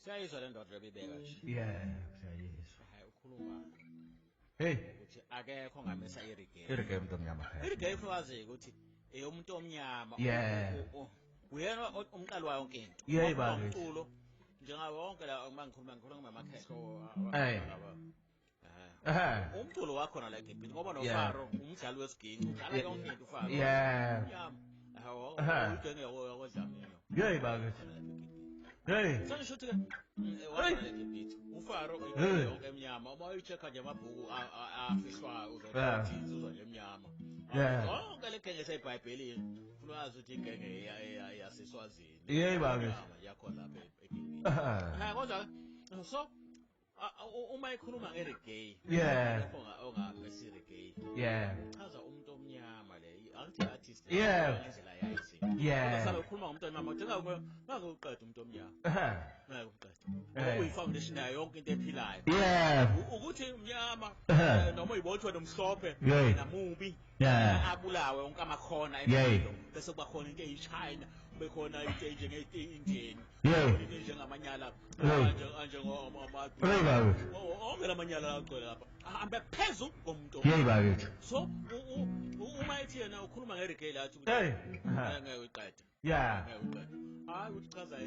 Siyayizwa le ndoda lebibeka nje. Siyayizwa. Hayi ukhuluma. Hey, Ukuthi akekho ongamesa irigate. irigate umuntu omnyama phela. Irigate kwazi ukuthi umuntu omnyama. Uyena umqali wayo yonke into. Yeah, bakithi. Umculo njengawo wonke la mangikhuluma ngamakhehlo. Umculo wakho la eGibhini ngoba noFaro umdlali wesiginci udlala yonke into uFaro. Yeah. Hawo udenge yakodlamini. Yeah, bakithi. Hey. Sangisho ukuthi wona eGibhini uFaro yonke emnyama uma uyichecka nje amabhuku afihlwayo uzothi uzwa nje emnyama. Konke legenge seBhayibhelini ufuna wazi ukuthi igenge yaseSwazini. Yeah, bakithi. Yakho lapha eGibhini. Kodwa so uma ikhuluma ngereggae ongamesi reggae chaza umuntu omnyama le angithi artist indlela yayise sabe ukhuluma ngomuntu omnyama udinga ngakuqeda umuntu omnyama ngakuqeda uyi-foundation yayo yonke into ephilayo ukuthi umnyama noma uyibothwe nomhlophe namubi abulawe wonke amakhona empilo bese kuba khona into eyi-China bekhona into njenge-Indian into njengamanyala onke lamanyala agcwele lapha ahambe phezulu komuntu so uma ethi yena ukhuluma ngereggae lathi ngeke uyiqede hayi uchaza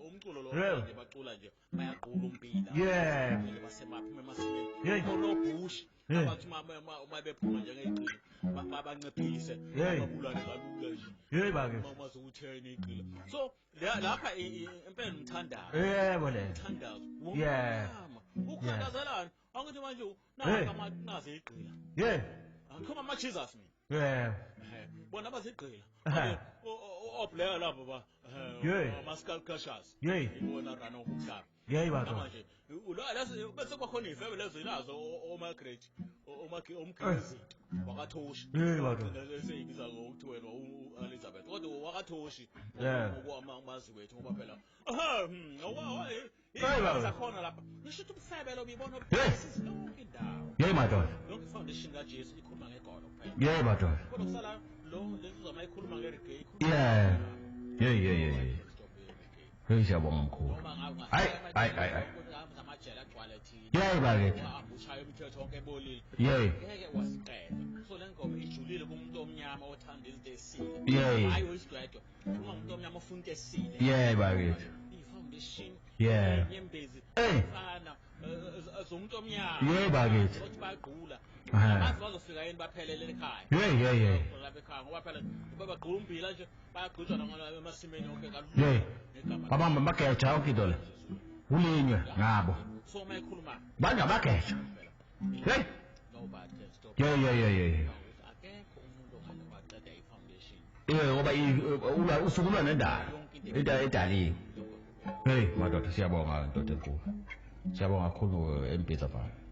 umculo lo nje bacula nje bayaqula umpila basemaphi emasimini onobush abathi uma bephuma njengeqili babanciphise babulane kalula nje mama sokuthena iqila so lapha impela umthandazo umthandazo ukukhathazelana angithi manje nazi iqila angikhoma ama Jesus mina bona baziqila obleya lapho ba Pascal Cassius ibona rana okuhlaba manje bese kwakhona ifebe lezo ilazo o Margaret omkhizi wakathoshi seyibiza ngokuthi wena u-Elizabeth kodwa wakathoshi ngokwamazi wethu ngoba phela zakhona lapha ngisho ukuthi umhlabelo ubibona ubhekisisa yonke indawo madoda yonke ifoundation kaJesu ikhuluma ngegolo kuphela madoda kodwa kusala lezi zama ikhuluma ngereggae hey siyabonga mkhulu hayi amajele agcwale thina bakithi ushaya imithetho yonke ebolile ngeke wasiqeda so le ngoma ijulile kumuntu omnyama othanda izinto esile hayi oyisidwedwe uma umuntu omnyama ufuna into esile bakithi i-foundation nyembezi hey fana zomuntu omnyama bakithi ukuthi bayagqula abantu bazofika yini baphelele ekhaya lapha ekhaya ngoba phela babagqula umbila nje bayagqitshwa emasimeni yonke babamba amageja yonke into le ulinywe ngabo so uma ekhuluma banje amageja hey akekho umuntu ongaqeda i-foundation ngoba usukulwa nendalo into edaliwe hey madoda siyabonga ndoda enkulu siyabonga kakhulu empisa baba